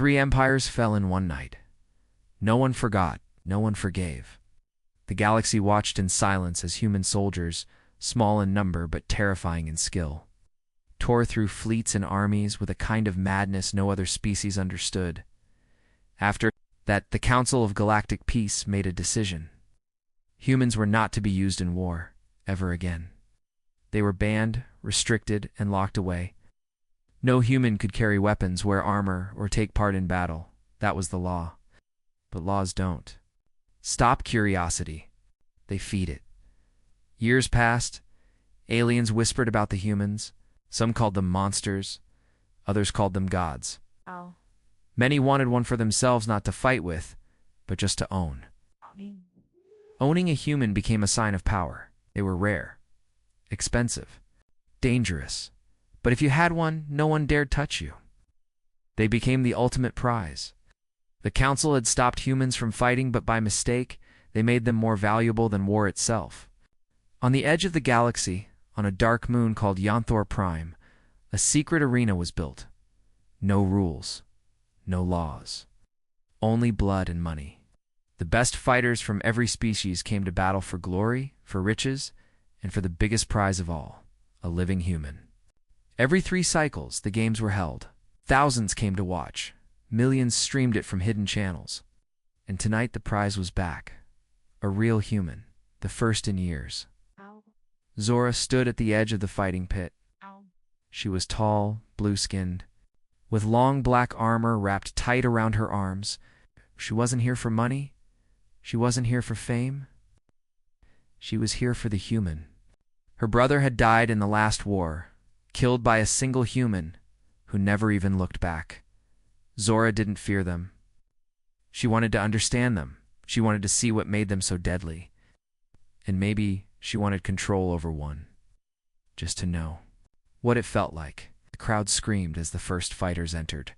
3 empires fell in one night. No one forgot, no one forgave. The galaxy watched in silence as human soldiers, small in number but terrifying in skill, tore through fleets and armies with a kind of madness no other species understood. After that, the Council of Galactic Peace made a decision. Humans were not to be used in war, ever again. They were banned, restricted, and locked away. No human could carry weapons, wear armor, or take part in battle. That was the law. But laws don't stop curiosity. They feed it. Years passed. Aliens whispered about the humans. Some called them monsters. Others called them gods. Oh. Many wanted one for themselves, not to fight with, but just to own. Owning a human became a sign of power. They were rare, expensive, dangerous. But if you had one, no one dared touch you. They became the ultimate prize. The Council had stopped humans from fighting, but by mistake, they made them more valuable than war itself. On the edge of the galaxy, on a dark moon called Yonthor Prime, a secret arena was built. No rules, no laws, only blood and money. The best fighters from every species came to battle for glory, for riches, and for the biggest prize of all, a living human. Every 3 cycles, the games were held. Thousands came to watch. Millions streamed it from hidden channels. And tonight the prize was back. A real human, the first in years. Ow. Zora stood at the edge of the fighting pit. Ow. She was tall, blue-skinned, with long black armor wrapped tight around her arms. She wasn't here for money. She wasn't here for fame. She was here for the human. Her brother had died in the last war, killed by a single human who never even looked back. Zora didn't fear them. She wanted to understand them. She wanted to see what made them so deadly. And maybe she wanted control over one. Just to know what it felt like. The crowd screamed as the first fighters entered.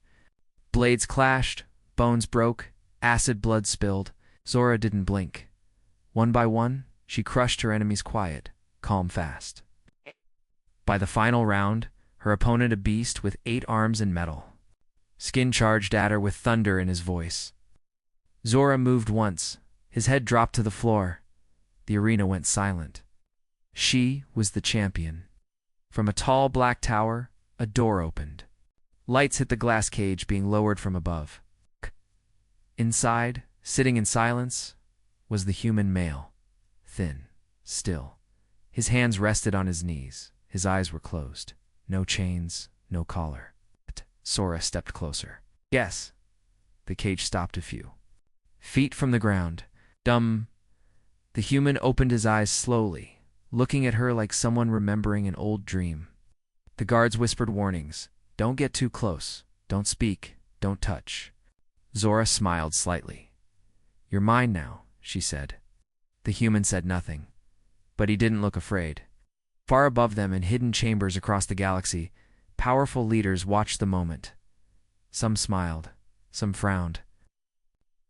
Blades clashed, bones broke, acid blood spilled. Zora didn't blink. One by one, she crushed her enemies quiet, calm fast. By the final round, her opponent a beast with 8 arms and metal. Skin charged at her with thunder in his voice. Zora moved once. His head dropped to the floor. The arena went silent. She was the champion. From a tall black tower, a door opened. Lights hit the glass cage being lowered from above. Inside, sitting in silence, was the human male. Thin, still. His hands rested on his knees. His eyes were closed. No chains, no collar. Zora stepped closer. Yes. The cage stopped a few feet from the ground. Dumb. The human opened his eyes slowly, looking at her like someone remembering an old dream. The guards whispered warnings. Don't get too close. Don't speak. Don't touch. Zora smiled slightly. You're mine now, she said. The human said nothing, but he didn't look afraid. Far above them, in hidden chambers across the galaxy, powerful leaders watched the moment. Some smiled, some frowned.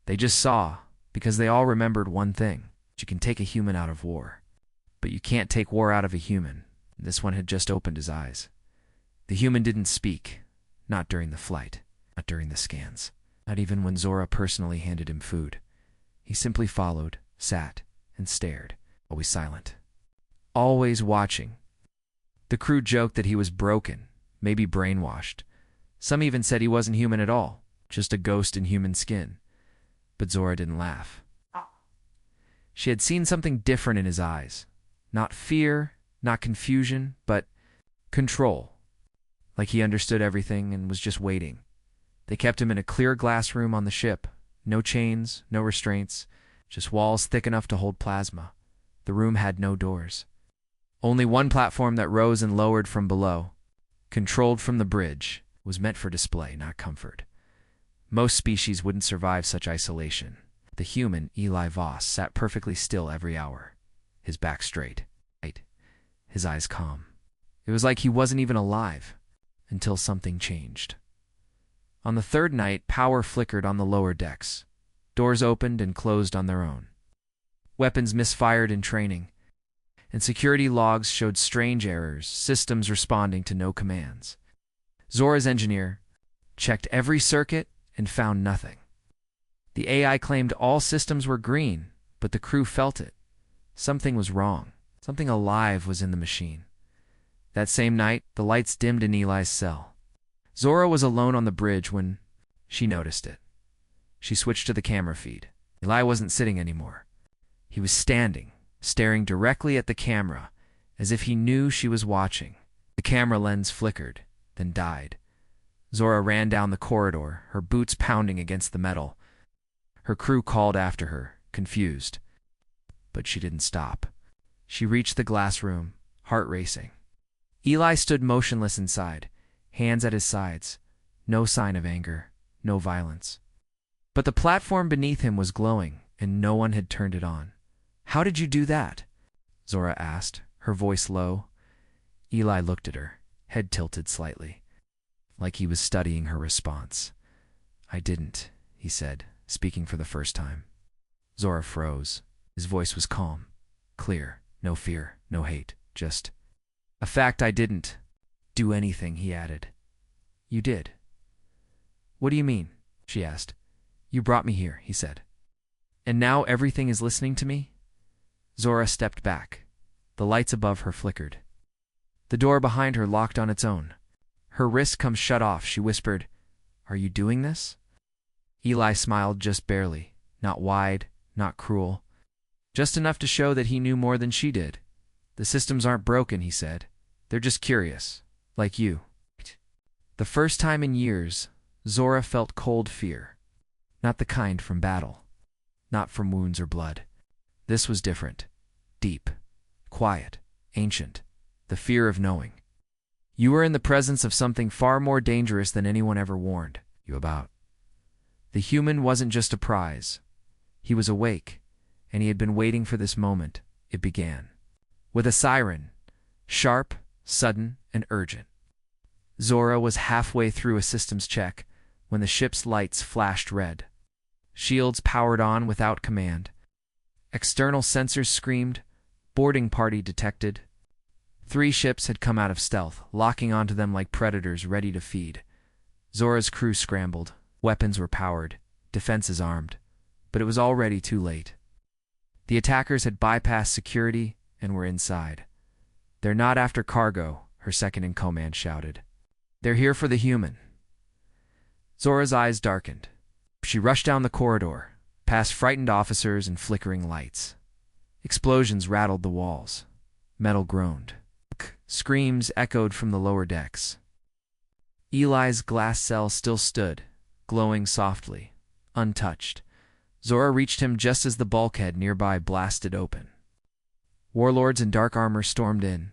They just saw, because they all remembered one thing. You can take a human out of war, but you can't take war out of a human. This one had just opened his eyes. The human didn't speak, not during the flight, not during the scans, not even when Zora personally handed him food. He simply followed, sat, and stared, always silent, always watching. The crew joked that he was broken, maybe brainwashed. Some even said he wasn't human at all, just a ghost in human skin. But Zora didn't laugh. She had seen something different in his eyes. Not fear, not confusion, but control. Like he understood everything and was just waiting. They kept him in a clear glass room on the ship. No chains, no restraints, just walls thick enough to hold plasma. The room had no doors. Only one platform that rose and lowered from below, controlled from the bridge, was meant for display, not comfort. Most species wouldn't survive such isolation. The human, Eli Voss, sat perfectly still every hour, his back straight, his eyes calm. It was like he wasn't even alive, until something changed. On the third night, power flickered on the lower decks. Doors opened and closed on their own. Weapons misfired in training, and security logs showed strange errors, systems responding to no commands. Zora's engineer checked every circuit, and found nothing. The AI claimed all systems were green, but the crew felt it. Something was wrong. Something alive was in the machine. That same night, the lights dimmed in Eli's cell. Zora was alone on the bridge when she noticed it. She switched to the camera feed. Eli wasn't sitting anymore. He was standing, staring directly at the camera, as if he knew she was watching. The camera lens flickered, then died. Zora ran down the corridor, her boots pounding against the metal. Her crew called after her, confused. But she didn't stop. She reached the glass room, heart racing. Eli stood motionless inside, hands at his sides. No sign of anger, no violence. But the platform beneath him was glowing, and no one had turned it on. "How did you do that?" Zora asked, her voice low. Eli looked at her, head tilted slightly, like he was studying her response. "I didn't," he said, speaking for the first time. Zora froze. His voice was calm, clear, no fear, no hate, just a fact. "I didn't do anything," he added. "You did." "What do you mean?" she asked. "You brought me here," he said. "And now everything is listening to me?" Zora stepped back. The lights above her flickered. The door behind her locked on its own. Her wrist come shut off. She whispered, "Are you doing this?" Eli smiled just barely, not wide, not cruel. Just enough to show that he knew more than she did. "The systems aren't broken," he said. "They're just curious, like you." The first time in years, Zora felt cold fear. Not the kind from battle. Not from wounds or blood. This was different. Deep. Quiet. Ancient. The fear of knowing. You were in the presence of something far more dangerous than anyone ever warned you about. The human wasn't just a prize. He was awake, and he had been waiting for this moment. It began. With a siren. Sharp, sudden, and urgent. Zora was halfway through a systems check when the ship's lights flashed red. Shields powered on without command. External sensors screamed, "Boarding party detected." 3 ships had come out of stealth, locking onto them like predators ready to feed. Zora's crew scrambled. Weapons were powered, defenses armed. But it was already too late. The attackers had bypassed security and were inside. "They're not after cargo," her second-in-command shouted. "They're here for the human." Zora's eyes darkened. She rushed down the corridor, past frightened officers and flickering lights. Explosions rattled the walls. Metal groaned. Screams echoed from the lower decks. Eli's glass cell still stood, glowing softly, untouched. Zora reached him just as the bulkhead nearby blasted open. Warlords in dark armor stormed in.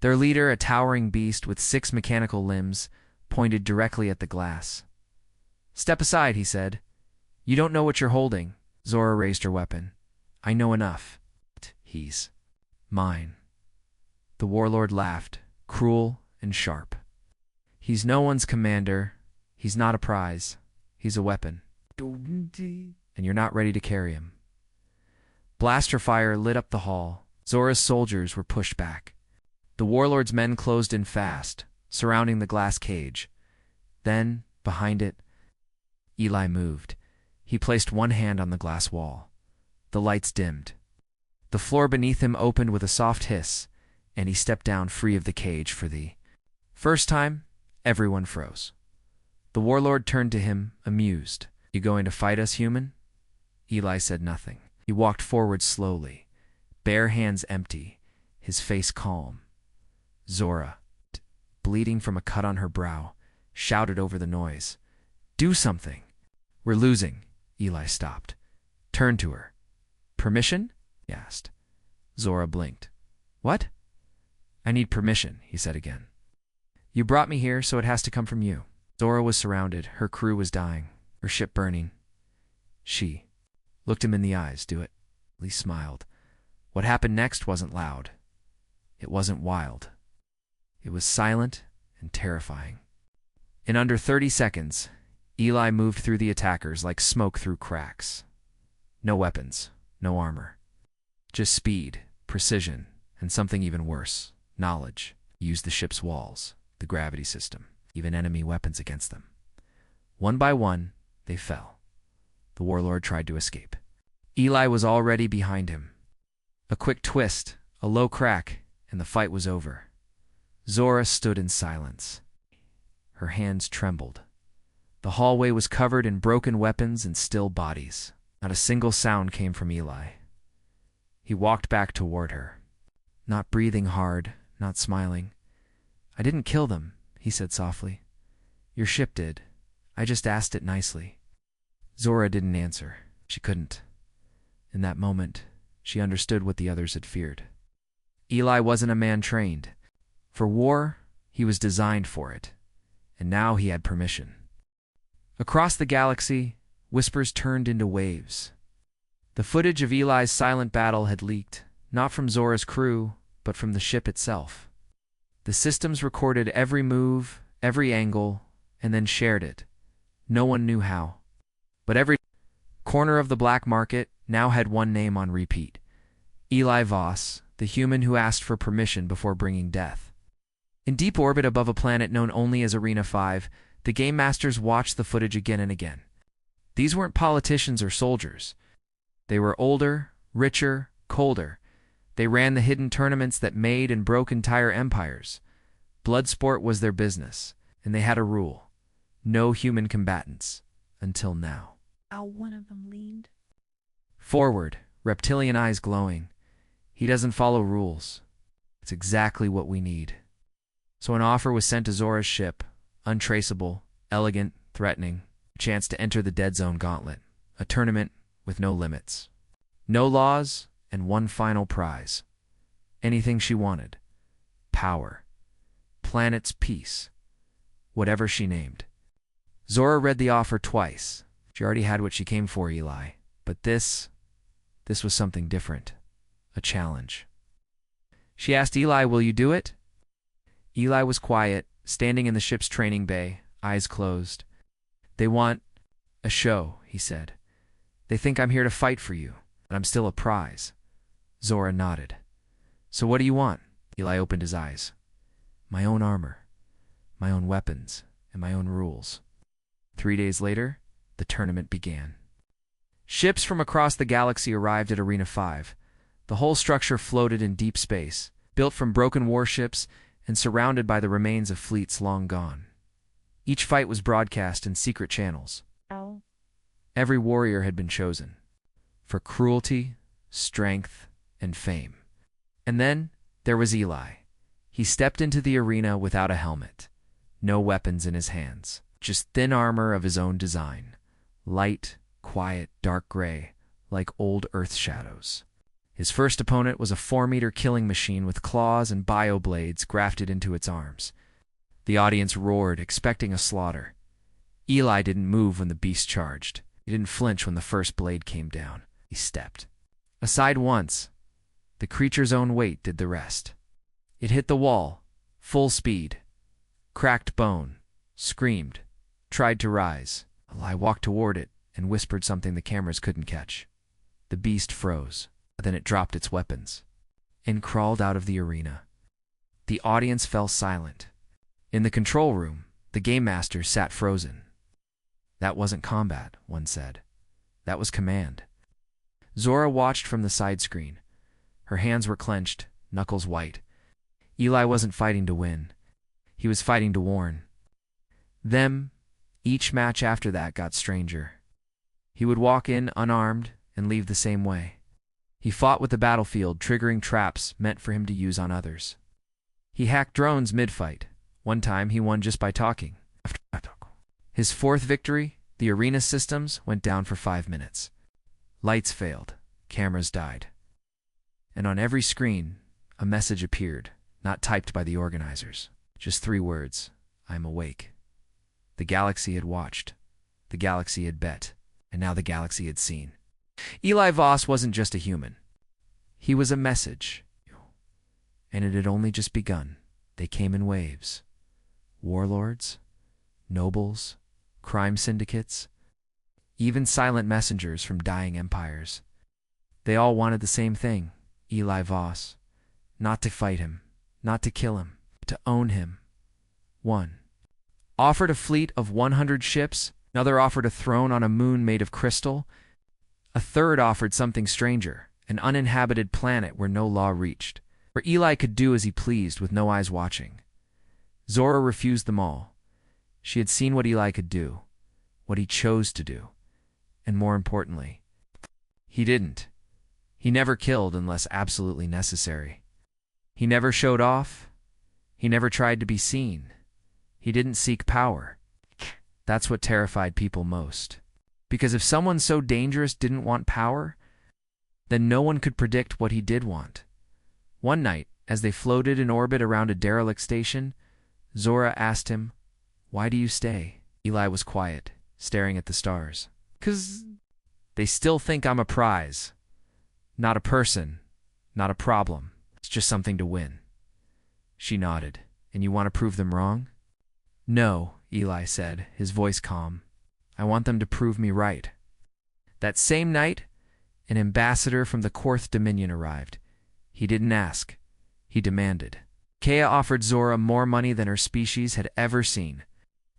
Their leader, a towering beast with 6 mechanical limbs, pointed directly at the glass. "Step aside," he said. "You don't know what you're holding." Zora raised her weapon. "I know enough. He's mine." The warlord laughed, cruel and sharp. "He's no one's commander. He's not a prize. He's a weapon. And you're not ready to carry him." Blaster fire lit up the hall. Zora's soldiers were pushed back. The warlord's men closed in fast, surrounding the glass cage. Then, behind it, Eli moved. He placed one hand on the glass wall. The lights dimmed. The floor beneath him opened with a soft hiss, and he stepped down free of the cage for the first time. Everyone froze. The warlord turned to him, amused. "You going to fight us, human?" Eli said nothing. He walked forward slowly, bare hands empty, his face calm. Zora, bleeding from a cut on her brow, shouted over the noise, "Do something!" "We're losing." Eli stopped. Turned to her. "Permission?" he asked. Zora blinked. "What?" "I need permission," he said again. "You brought me here, so it has to come from you." Zora was surrounded. Her crew was dying. Her ship burning. She looked him in the eyes. "Do it." He smiled. What happened next wasn't loud. It wasn't wild. It was silent and terrifying. In under 30 seconds, Eli moved through the attackers like smoke through cracks. No weapons, no armor. Just speed, precision, and something even worse, knowledge. He used the ship's walls, the gravity system, even enemy weapons against them. One by one, they fell. The warlord tried to escape. Eli was already behind him. A quick twist, a low crack, and the fight was over. Zora stood in silence. Her hands trembled. The hallway was covered in broken weapons and still bodies. Not a single sound came from Eli. He walked back toward her, not breathing hard, not smiling. "I didn't kill them," he said softly. "Your ship did. I just asked it nicely." Zora didn't answer. She couldn't. In that moment, she understood what the others had feared. Eli wasn't a man trained. For war, he was designed for it. And now he had permission. Across the galaxy, whispers turned into waves. The footage of Eli's silent battle had leaked, not from Zora's crew, but from the ship itself. The systems recorded every move, every angle, and then shared it. No one knew how. But every corner of the black market now had one name on repeat: Eli Voss, the human who asked for permission before bringing death. In deep orbit above a planet known only as Arena 5, the game masters watched the footage again and again. These weren't politicians or soldiers. They were older, richer, colder. They ran the hidden tournaments that made and broke entire empires. Bloodsport was their business, and they had a rule: no human combatants. Until now. How one of them leaned Forward, reptilian eyes glowing. "He doesn't follow rules. It's exactly what we need." So an offer was sent to Zora's ship, untraceable, elegant, threatening, a chance to enter the Dead Zone Gauntlet, a tournament with no limits. No laws, and one final prize. Anything she wanted. Power. Planet's peace. Whatever she named. Zora read the offer twice. She already had what she came for, Eli. But this was something different. A challenge. She asked Eli, "Will you do it?" Eli was quiet, standing in the ship's training bay, eyes closed. "They want a show," he said. "They think I'm here to fight for you, but I'm still a prize." Zora nodded. "So what do you want?" Eli opened his eyes. "My own armor, my own weapons, and my own rules." 3 days later, the tournament began. Ships from across the galaxy arrived at Arena 5. The whole structure floated in deep space, built from broken warships and surrounded by the remains of fleets long gone. Each fight was broadcast in secret channels. out Every warrior had been chosen for cruelty, strength, and fame. And then there was Eli. He stepped into the arena without a helmet, no weapons in his hands, just thin armor of his own design, light, quiet, dark gray, like old Earth shadows. His first opponent was a 4-meter killing machine with claws and bioblades grafted into its arms. The audience roared, expecting a slaughter. Eli didn't move when the beast charged. He didn't flinch when the first blade came down. He stepped aside once. The creature's own weight did the rest. It hit the wall, full speed, cracked bone, screamed, tried to rise. Eli walked toward it and whispered something the cameras couldn't catch. The beast froze. Then it dropped its weapons and crawled out of the arena. The audience fell silent. In the control room, the game master sat frozen. "That wasn't combat," one said. "That was command." Zora watched from the side screen. Her hands were clenched, knuckles white. Eli wasn't fighting to win. He was fighting to warn. Then, each match after that got stranger. He would walk in unarmed and leave the same way. He fought with the battlefield, triggering traps meant for him to use on others. He hacked drones mid-fight. One time he won just by talking. His fourth victory, the arena systems, went down for 5 minutes. Lights failed. Cameras died. And on every screen, a message appeared, not typed by the organizers. Just 3 words: "I'm awake." The galaxy had watched. The galaxy had bet. And now the galaxy had seen. Eli Voss wasn't just a human. He was a message. And it had only just begun. They came in waves. Warlords, nobles, crime syndicates, even silent messengers from dying empires. They all wanted the same thing, Eli Voss. Not to fight him, not to kill him, but to own him. 1. Offered a fleet of 100 ships, Another offered a throne on a moon made of crystal. A third offered something stranger, an uninhabited planet where no law reached, where Eli could do as he pleased with no eyes watching. Zora refused them all. She had seen what Eli could do, what he chose to do, and more importantly, he didn't. He never killed unless absolutely necessary. He never showed off. He never tried to be seen. He didn't seek power. That's what terrified people most. Because if someone so dangerous didn't want power, then no one could predict what he did want. One night, as they floated in orbit around a derelict station, Zora asked him, "Why do you stay?" Eli was quiet, staring at the stars. "'Cause they still think I'm a prize. Not a person, not a problem. It's just something to win." She nodded. "And you want to prove them wrong?" "No," Eli said, his voice calm. "I want them to prove me right." That same night, an ambassador from the Korth Dominion arrived. He didn't ask. He demanded. Kea offered Zora more money than her species had ever seen.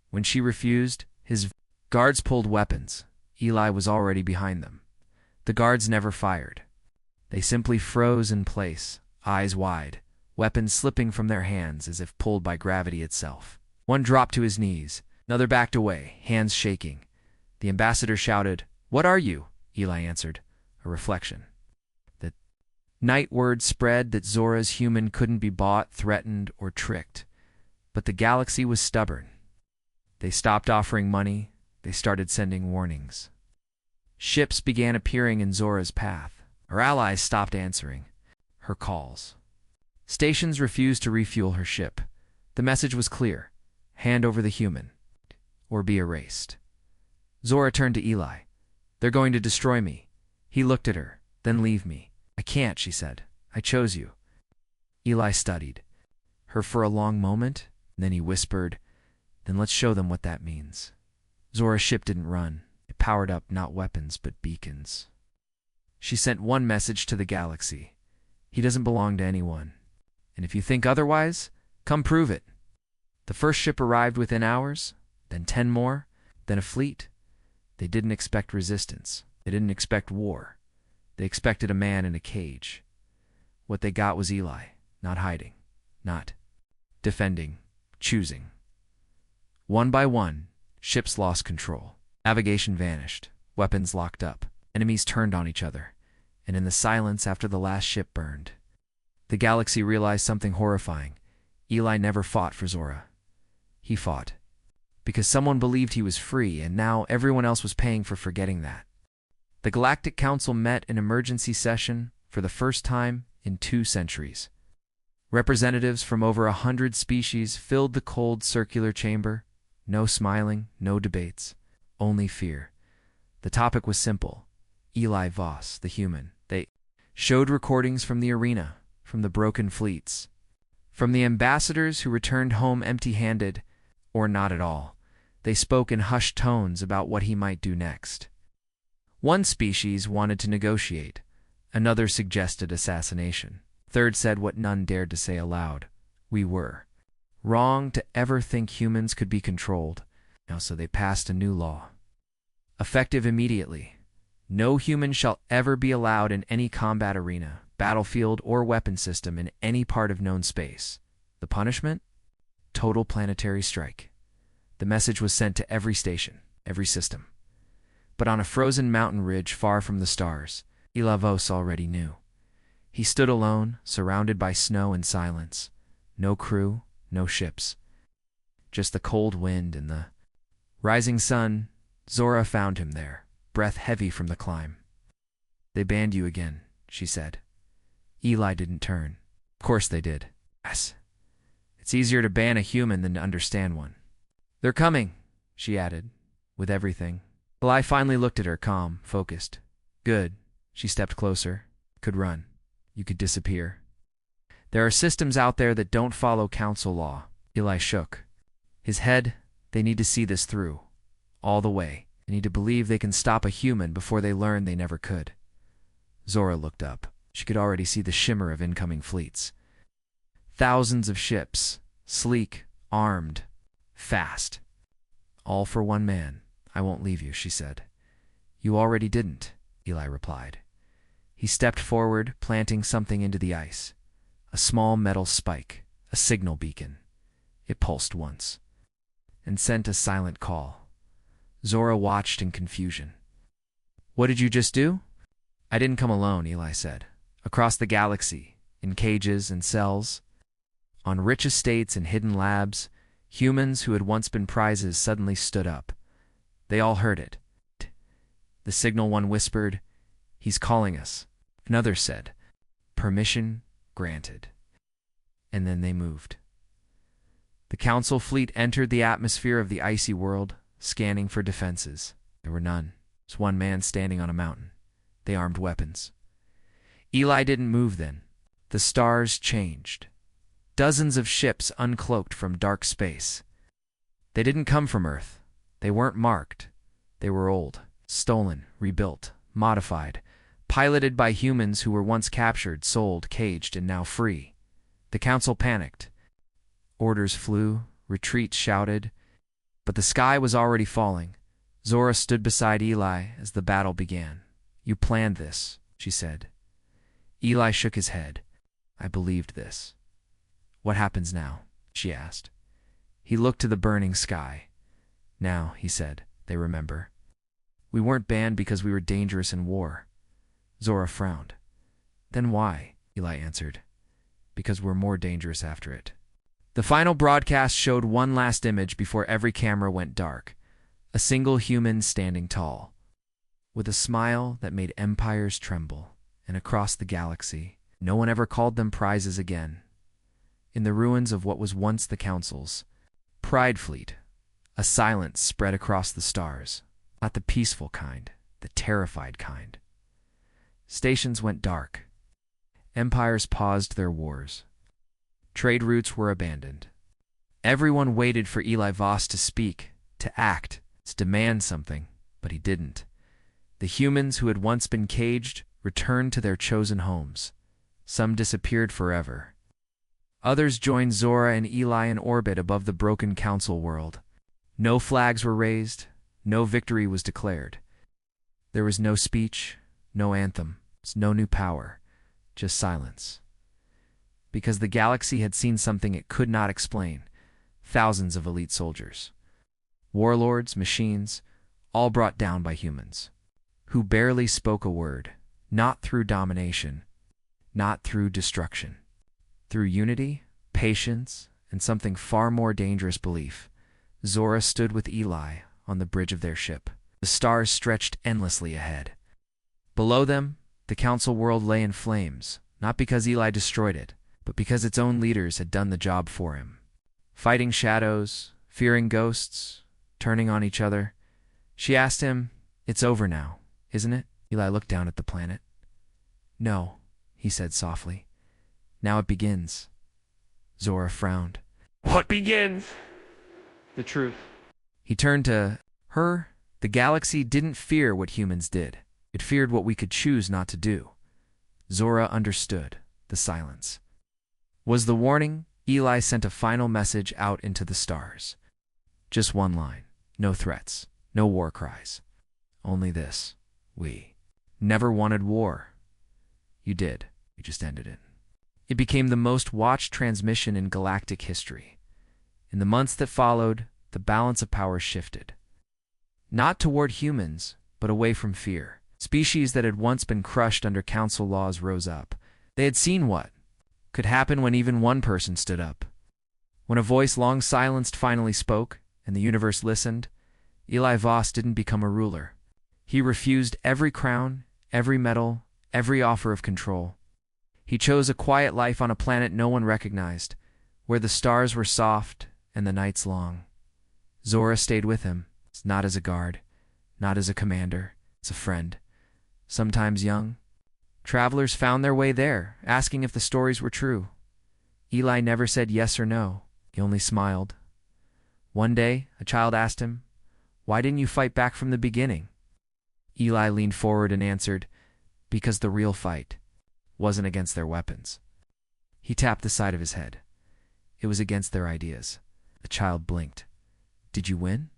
When she refused, his guards pulled weapons. Eli was already behind them. The guards never fired. They simply froze in place, eyes wide, weapons slipping from their hands as if pulled by gravity itself. One dropped to his knees, another backed away, hands shaking. The ambassador shouted, "What are you?" Eli answered, a reflection. The night word spread that Zora's human couldn't be bought, threatened, or tricked. But the galaxy was stubborn. They stopped offering money. They started sending warnings. Ships began appearing in Zora's path. Her allies stopped answering her calls. Stations refused to refuel her ship. The message was clear: hand over the human, or be erased. Zora turned to Eli. "They're going to destroy me." He looked at her, "Then leave me." "I can't," she said. "I chose you." Eli studied her for a long moment, and then he whispered, "Then let's show them what that means." Zora's ship didn't run. It powered up not weapons, but beacons. She sent one message to the galaxy: he doesn't belong to anyone. And if you think otherwise, come prove it. The first ship arrived within hours, then 10 more, then a fleet. They didn't expect resistance. They didn't expect war. They expected a man in a cage. What they got was Eli, not hiding, not defending, choosing. One by one, ships lost control. Navigation vanished. Weapons locked up. Enemies turned on each other. And in the silence after the last ship burned, the galaxy realized something horrifying. Eli never fought for Zora. He fought because someone believed he was free, and now everyone else was paying for forgetting that. The Galactic Council met in emergency session for the first time in 2 centuries. Representatives from over 100 species filled the cold circular chamber. No smiling, no debates, only fear. The topic was simple: Eli Voss, the human. They showed recordings from the arena, from the broken fleets, from the ambassadors who returned home empty-handed, or not at all. They spoke in hushed tones about what he might do next. One species wanted to negotiate. Another suggested assassination. Third said what none dared to say aloud: we were wrong to ever think humans could be controlled. Now, so they passed a new law. Effective immediately: no human shall ever be allowed in any combat arena, battlefield, or weapon system in any part of known space. The punishment? Total planetary strike. The message was sent to every station, every system. But on a frozen mountain ridge far from the stars, Eli Voss already knew. He stood alone, surrounded by snow and silence. No crew, no ships. Just the cold wind and the rising sun. Zora found him there, breath heavy from the climb. "They banned you again," she said. Eli didn't turn. "Of course they did." "Yes. It's easier to ban a human than to understand one." "They're coming," she added, with everything. Eli finally looked at her, calm, focused. "Good." She stepped closer. "Could run. You could disappear. There are systems out there that don't follow council law." Eli shook his head. "They need to see this through. All the way. They need to believe they can stop a human before they learn they never could." Zora looked up. She could already see the shimmer of incoming fleets. Thousands of ships, sleek, armed, fast. All for one man, I won't leave you, she said. You already didn't, Eli replied. He stepped forward, planting something into the ice. A small metal spike, a signal beacon. It pulsed once, and sent a silent call. Zora watched in confusion. What did you just do? I didn't come alone, Eli said. Across the galaxy, in cages and cells, on rich estates and hidden labs, humans who had once been prizes suddenly stood up. They all heard it. The signal one whispered, He's calling us. Another said, Permission granted. And then they moved. The Council fleet entered the atmosphere of the icy world, scanning for defenses. There were none. Just one man standing on a mountain. They armed weapons. Eli didn't move then. The stars changed. Dozens of ships uncloaked from dark space. They didn't come from Earth. They weren't marked. They were old, stolen, rebuilt, modified, piloted by humans who were once captured, sold, caged, and now free. The Council panicked. Orders flew, retreats shouted, but the sky was already falling. Zora stood beside Eli as the battle began. You planned this, she said. Eli shook his head. I believed this. What happens now? She asked. He looked to the burning sky. Now, he said, they remember. We weren't banned because we were dangerous in war. Zora frowned. Then why? Eli answered. Because we're more dangerous after it. The final broadcast showed one last image before every camera went dark. A single human standing tall, with a smile that made empires tremble, and across the galaxy, no one ever called them prizes again. In the ruins of what was once the Council's Pride Fleet, a silence spread across the stars, not the peaceful kind, the terrified kind. Stations went dark. Empires paused their wars. Trade routes were abandoned. Everyone waited for Eli Voss to speak, to act, to demand something, but he didn't. The humans who had once been caged returned to their chosen homes. Some disappeared forever. Others joined Zora and Eli in orbit above the broken Council world. No flags were raised, no victory was declared. There was no speech, no anthem, no new power, just silence. Because the galaxy had seen something it could not explain. Thousands of elite soldiers. Warlords, machines, all brought down by humans, who barely spoke a word, not through domination, not through destruction. Through unity, patience, and something far more dangerous belief, Zora stood with Eli on the bridge of their ship. The stars stretched endlessly ahead. Below them, the Council world lay in flames, not because Eli destroyed it, but because its own leaders had done the job for him. Fighting shadows, fearing ghosts, turning on each other. She asked him, It's over now, isn't it? Eli looked down at the planet. No, he said softly. Now it begins. Zora frowned. What begins? The truth. He turned to her. The galaxy didn't fear what humans did. It feared what we could choose not to do. Zora understood the silence. Was the warning? Eli sent a final message out into the stars. Just one line. No threats. No war cries. Only this. We never wanted war. You did. You just ended it. It became the most watched transmission in galactic history. In the months that followed, the balance of power shifted. Not toward humans, but away from fear. Species that had once been crushed under Council laws rose up. They had seen what could happen when even one person stood up. When a voice long silenced finally spoke, and the universe listened, Eli Voss didn't become a ruler. He refused every crown, every medal, every offer of control. He chose a quiet life on a planet no one recognized, where the stars were soft and the nights long. Zora stayed with him, not as a guard, not as a commander, as a friend. Sometimes young, travelers found their way there, asking if the stories were true. Eli never said yes or no. He only smiled. One day, a child asked him, Why didn't you fight back from the beginning? Eli leaned forward and answered, Because the real fight wasn't against their weapons. He tapped the side of his head. It was against their ideas. The child blinked. Did you win?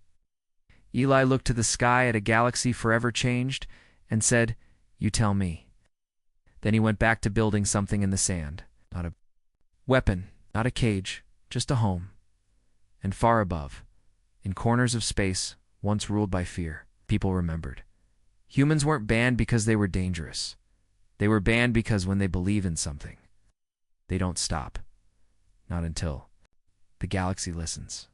Eli looked to the sky at a galaxy forever changed and said, "You tell me." Then he went back to building something in the sand. Not a weapon, not a cage, just a home. And far above, in corners of space once ruled by fear, people remembered. Humans weren't banned because they were dangerous. They were banned because when they believe in something, they don't stop. Not until the galaxy listens.